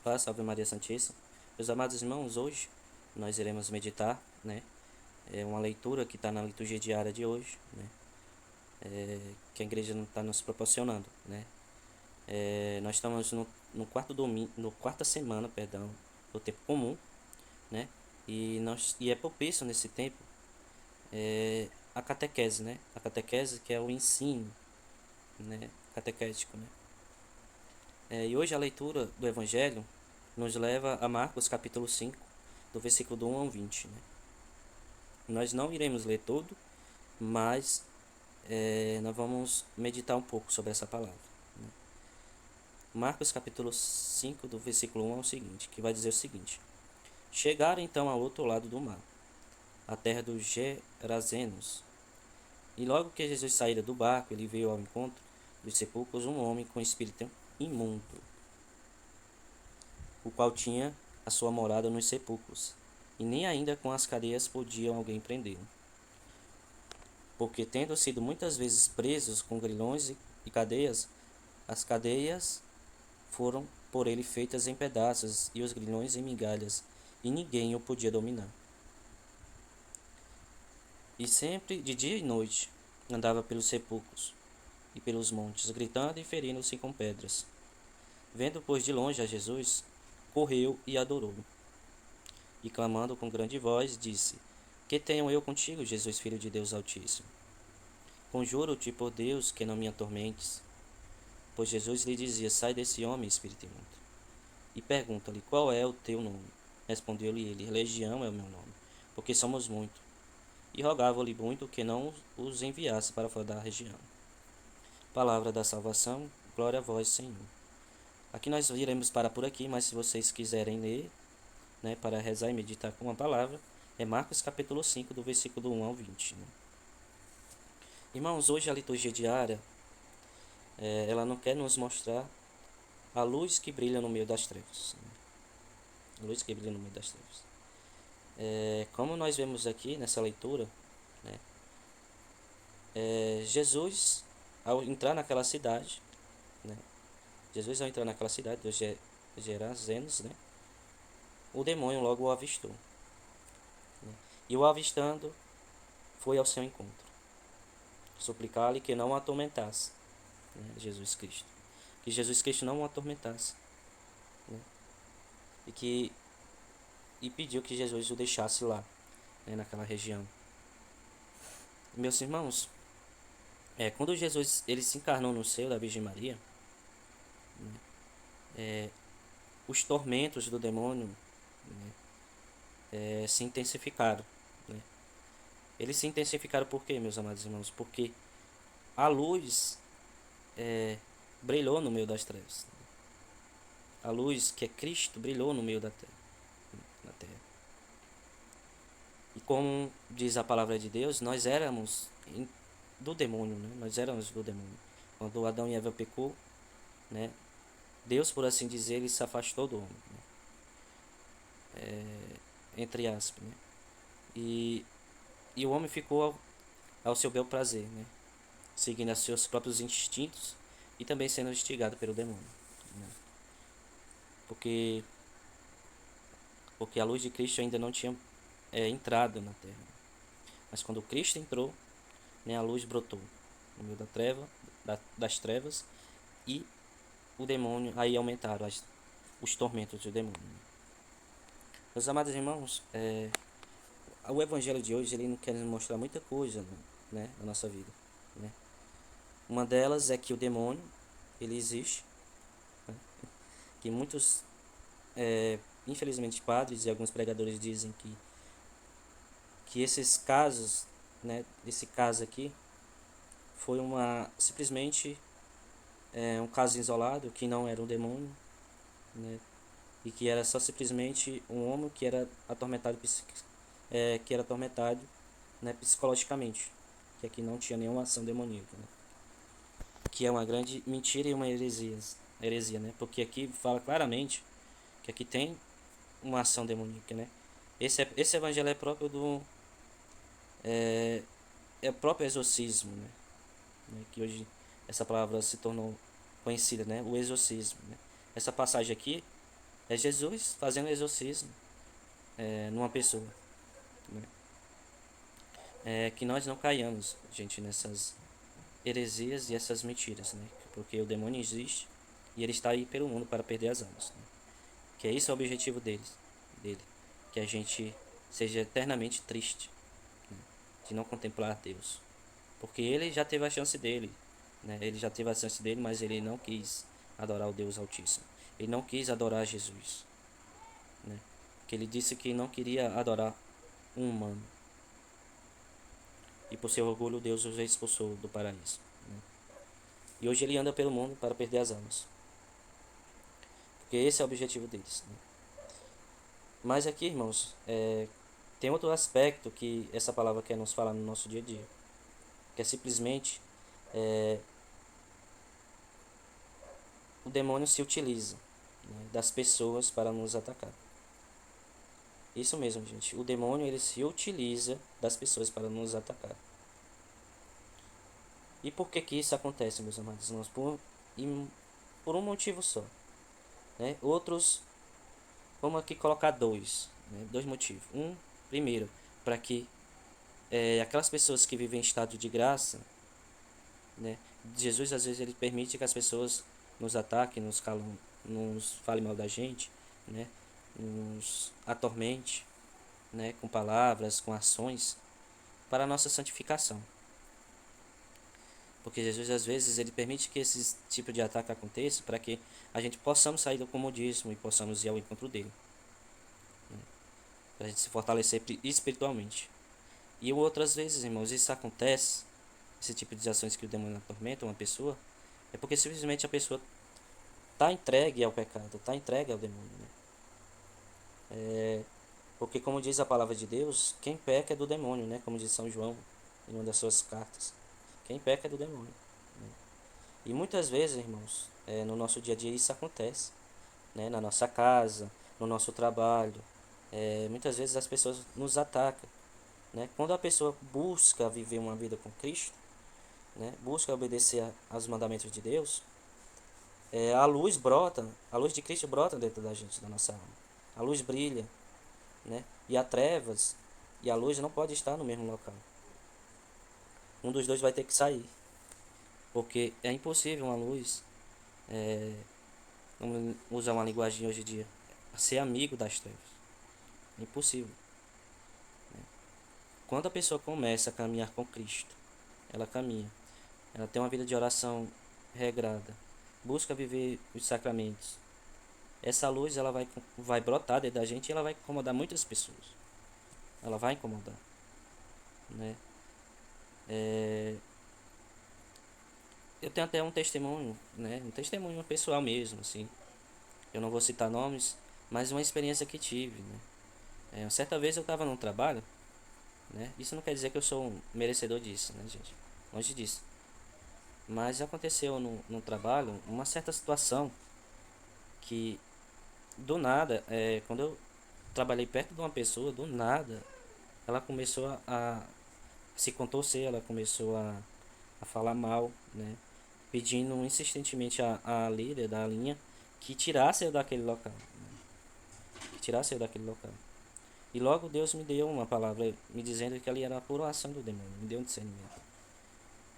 Paz, salve Maria Santíssima. Meus amados irmãos, hoje nós iremos meditar, né? É uma leitura que está na liturgia diária de hoje, né? Que a igreja não está nos proporcionando, né? Nós estamos no quarto domingo, no quarta semana, perdão, do tempo comum, né? E é propício nesse tempo a catequese, né? A catequese que é o ensino, né? Catequético, né? E hoje a leitura do Evangelho nos leva a Marcos capítulo 5, do versículo do 1 ao 20. Né? Nós não iremos ler todo, mas nós vamos meditar um pouco sobre essa palavra. Né? Marcos capítulo 5, do versículo 1 ao seguinte, que vai dizer o seguinte: Chegaram então ao outro lado do mar, a terra dos Gerazenos. E logo que Jesus saíra do barco, ele veio ao encontro dos sepulcros um homem com espírito imundo, o qual tinha a sua morada nos sepulcros, e nem ainda com as cadeias podiam alguém prendê-lo. Porque, tendo sido muitas vezes presos com grilhões e cadeias, as cadeias foram por ele feitas em pedaços, e os grilhões em migalhas, e ninguém o podia dominar. E sempre, de dia e noite, andava pelos sepulcros e pelos montes, gritando e ferindo-se com pedras. Vendo, pois, de longe a Jesus, correu e adorou-o. E clamando com grande voz, disse: Que tenho eu contigo, Jesus, Filho de Deus Altíssimo? Conjuro-te por Deus que não me atormentes. Pois Jesus lhe dizia: Sai desse homem, espírito imundo. E pergunta-lhe: Qual é o teu nome? Respondeu-lhe ele: Legião é o meu nome, porque somos muito. E rogava-lhe muito que não os enviasse para fora da região. Palavra da salvação, glória a vós, Senhor. Aqui nós iremos parar por aqui, mas se vocês quiserem ler, né, para rezar e meditar com a palavra, é Marcos capítulo 5, do versículo 1 ao 20. Né? Irmãos, hoje a liturgia diária, ela não quer nos mostrar a luz que brilha no meio das trevas. Né? A luz que brilha no meio das trevas. Como nós vemos aqui nessa leitura, né, Jesus, ao entrar naquela cidade, né, dos Gerazenos, né, o demônio logo o avistou. Né, e o avistando, foi ao seu encontro, suplicar-lhe que não o atormentasse, né, Jesus Cristo. Que Jesus Cristo não o atormentasse. Né, e pediu que Jesus o deixasse lá, né, naquela região. Meus irmãos, quando Jesus ele se encarnou no seio da Virgem Maria, os tormentos do demônio, se intensificaram. Né? Eles se intensificaram por quê, meus amados irmãos? Porque a luz brilhou no meio das trevas. A luz que é Cristo brilhou no meio da terra. Na terra. E como diz a palavra de Deus, nós éramos do demônio, né? Nós éramos do demônio. Quando Adão e Eva pecou, né? Deus, por assim dizer, ele se afastou do homem, né? Entre aspas, né? E o homem ficou ao seu bel prazer, né? Seguindo os seus próprios instintos e também sendo instigado pelo demônio, né? Porque a luz de Cristo ainda não tinha entrado na terra. Mas quando Cristo entrou, né, a luz brotou no meio das trevas, e o demônio, aí aumentaram os tormentos do demônio. Meus amados irmãos, o evangelho de hoje ele não quer nos mostrar muita coisa, né, na nossa vida. Né? Uma delas é que o demônio ele existe, né? Que muitos, infelizmente, padres e alguns pregadores dizem que esses casos, né, esse caso aqui foi simplesmente um caso isolado, que não era um demônio, né, e que era só simplesmente um homem que era atormentado, né, psicologicamente, que aqui não tinha nenhuma ação demoníaca, né, que é uma grande mentira e uma heresia, né, porque aqui fala claramente que aqui tem uma ação demoníaca, né. Esse evangelho é próprio é próprio exorcismo, né, que hoje essa palavra se tornou conhecida, né, o exorcismo, né. Essa passagem aqui É Jesus fazendo exorcismo numa pessoa. Né? Que nós não caiamos, gente, nessas heresias e essas mentiras, né? Porque o demônio existe e ele está aí pelo mundo para perder as almas. Né? Que é esse o objetivo dele. Que a gente seja eternamente triste, né? De não contemplar Deus. Porque ele já teve a chance dele, né? Ele já teve a chance dele, mas ele não quis adorar o Deus Altíssimo. Ele não quis adorar Jesus, né? Que ele disse que não queria adorar um humano. E por seu orgulho Deus os expulsou do paraíso. Né? E hoje ele anda pelo mundo para perder as almas. Porque esse é o objetivo deles. Né? Mas aqui, irmãos, tem outro aspecto que essa palavra quer nos falar no nosso dia a dia. Que é simplesmente o demônio se utiliza, né, das pessoas para nos atacar. Isso mesmo, gente. O demônio ele se utiliza das pessoas para nos atacar. E por que isso acontece, meus amados irmãos? Por um motivo só. Né? Outros, vamos aqui colocar dois motivos. Primeiro, para que aquelas pessoas que vivem em estado de graça, né? Jesus às vezes ele permite que as pessoas nos ataquem, nos falem mal da gente, né? Nos atormente, né? Com palavras, com ações, para a nossa santificação. Porque Jesus às vezes ele permite que esse tipo de ataque aconteça para que a gente possamos sair do comodismo e possamos ir ao encontro dele, né? Para a gente se fortalecer espiritualmente. E outras vezes, irmãos, isso acontece, esse tipo de ações que o demônio atormenta uma pessoa, é porque simplesmente a pessoa está entregue ao pecado, está entregue ao demônio. Né? Porque como diz a palavra de Deus, quem peca é do demônio, né? Como diz São João em uma das suas cartas. Quem peca é do demônio. Né? E muitas vezes, irmãos, no nosso dia a dia isso acontece. Né? Na nossa casa, no nosso trabalho. Muitas vezes as pessoas nos atacam. Né? Quando a pessoa busca viver uma vida com Cristo, né? Busca obedecer aos mandamentos de Deus, a luz brota, a luz de Cristo brota dentro da gente, da nossa alma. A luz brilha, né? E a trevas e a luz não pode estar no mesmo local. Um dos dois vai ter que sair, porque é impossível uma luz, vamos usar uma linguagem hoje em dia, ser amigo das trevas. É impossível. Quando a pessoa começa a caminhar com Cristo, ela caminha, ela tem uma vida de oração regrada, busca viver os sacramentos. Essa luz ela vai brotar dentro da gente e ela vai incomodar muitas pessoas. Ela vai incomodar, né? Eu tenho até um testemunho, né? Um testemunho pessoal mesmo, assim. Eu não vou citar nomes, mas uma experiência que tive, né? Certa vez eu estava num trabalho, né? Isso não quer dizer que eu sou um merecedor disso, né, gente? Longe disso. Mas aconteceu no trabalho uma certa situação que, do nada, quando eu trabalhei perto de uma pessoa, do nada, ela começou a se contorcer, ela começou a falar mal, né? Pedindo insistentemente a líder da linha que tirasse eu daquele local, né? Que tirasse eu daquele local. E logo Deus me deu uma palavra me dizendo que ali era a pura ação do demônio, me deu um discernimento,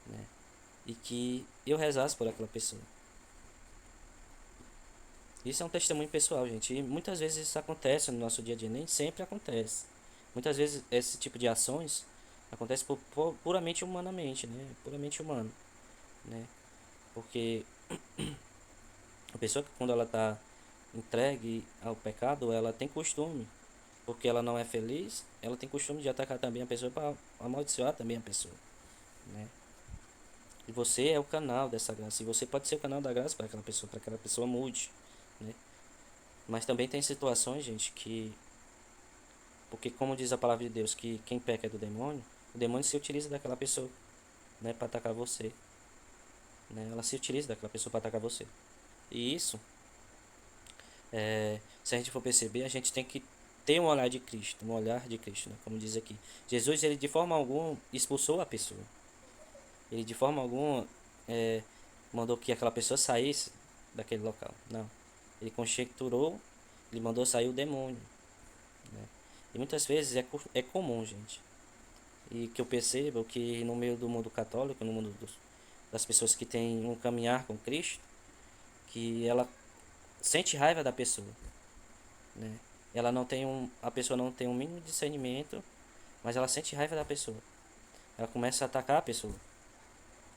né? E que eu rezasse por aquela pessoa. Isso é um testemunho pessoal, gente. E muitas vezes isso acontece no nosso dia a dia, nem sempre acontece. Muitas vezes esse tipo de ações acontece puramente humanamente, né? Puramente humano, né? Porque a pessoa que quando ela está entregue ao pecado, ela tem costume, porque ela não é feliz, ela tem costume de atacar também a pessoa para amaldiçoar também a pessoa, né? E você é o canal dessa graça, e você pode ser o canal da graça para que aquela pessoa mude, né? Mas também tem situações, gente, que porque como diz a palavra de Deus, que quem peca é do demônio, o demônio se utiliza daquela pessoa, né, para atacar você, né? Ela se utiliza daquela pessoa para atacar você. E isso, se a gente for perceber, a gente tem que ter um olhar de Cristo, né? Como diz aqui. Jesus, ele de forma alguma expulsou a pessoa. Ele de forma alguma mandou que aquela pessoa saísse daquele local. Não. Ele conjecturou Ele mandou sair o demônio, né? E muitas vezes é comum, gente. E que eu percebo que no meio do mundo católico, no mundo das pessoas que têm um caminhar com Cristo, que ela sente raiva da pessoa, né? A pessoa não tem um mínimo discernimento, mas ela sente raiva da pessoa. Ela começa a atacar a pessoa,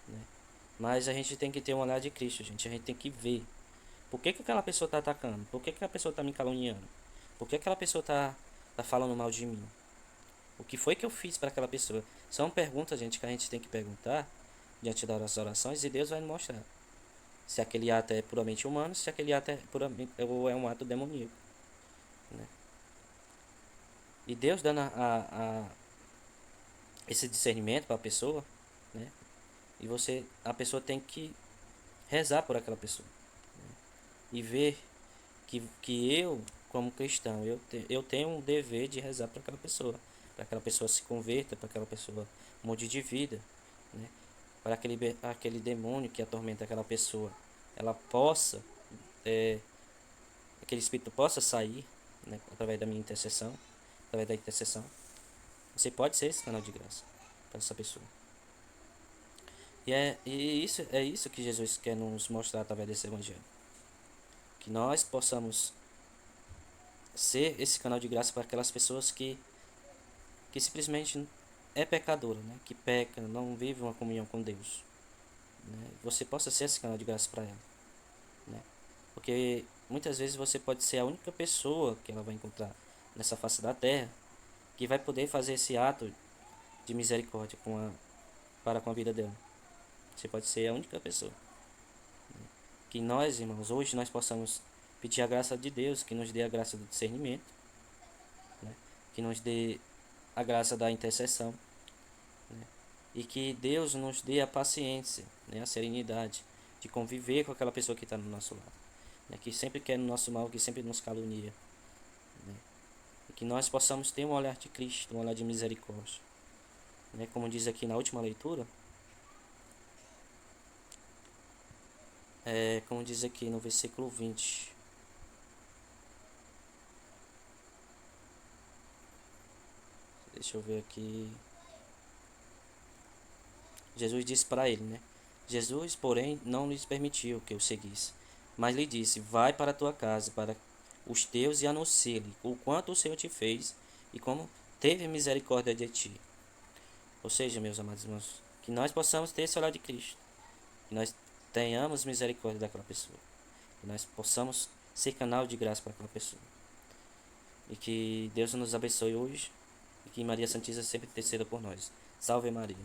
né? Mas a gente tem que ter um olhar de Cristo, gente. A gente tem que ver por que, que aquela pessoa está atacando, por que, que a pessoa está me caluniando, por que aquela pessoa tá falando mal de mim, o que foi que eu fiz para aquela pessoa. São perguntas, gente, que a gente tem que perguntar diante das orações, e Deus vai nos mostrar se aquele ato é puramente humano, se aquele ato é puramente ou é um ato demoníaco, né? E Deus dando esse discernimento para a pessoa, né? E a pessoa tem que rezar por aquela pessoa, né? E ver que eu, como cristão, eu tenho um dever de rezar para aquela pessoa se converta, para aquela pessoa mude de vida, né? Para aquele demônio que atormenta aquela pessoa, ela possa, é, aquele espírito possa sair, né? Através da minha intercessão, através da intercessão. Você pode ser esse canal de graça para essa pessoa. E é isso que Jesus quer nos mostrar através desse evangelho. Que nós possamos ser esse canal de graça para aquelas pessoas que simplesmente é pecadora, né? Que peca, não vive uma comunhão com Deus, né? Você possa ser esse canal de graça para ela, né? Porque muitas vezes você pode ser a única pessoa que ela vai encontrar nessa face da terra que vai poder fazer esse ato de misericórdia para com a vida dela. Você pode ser a única pessoa. Que nós, irmãos, hoje nós possamos pedir a graça de Deus, que nos dê a graça do discernimento, né? Que nos dê a graça da intercessão, né? E que Deus nos dê a paciência, né? A serenidade de conviver com aquela pessoa que está no nosso lado, né? Que sempre quer no nosso mal, que sempre nos calunia, né? E que nós possamos ter um olhar de Cristo, um olhar de misericórdia, né? Como diz aqui na última leitura, como diz aqui no versículo 20. Deixa eu ver aqui. Jesus disse para ele, né? Jesus, porém, não lhes permitiu que o seguisse, mas lhe disse: vai para a tua casa, para os teus, e anuncia-lhe o quanto o Senhor te fez e como teve misericórdia de ti. Ou seja, meus amados irmãos, que nós possamos ter esse olhar de Cristo, que nós tenhamos misericórdia daquela pessoa, que nós possamos ser canal de graça para aquela pessoa. E que Deus nos abençoe hoje e que Maria Santíssima sempre interceda por nós. Salve Maria.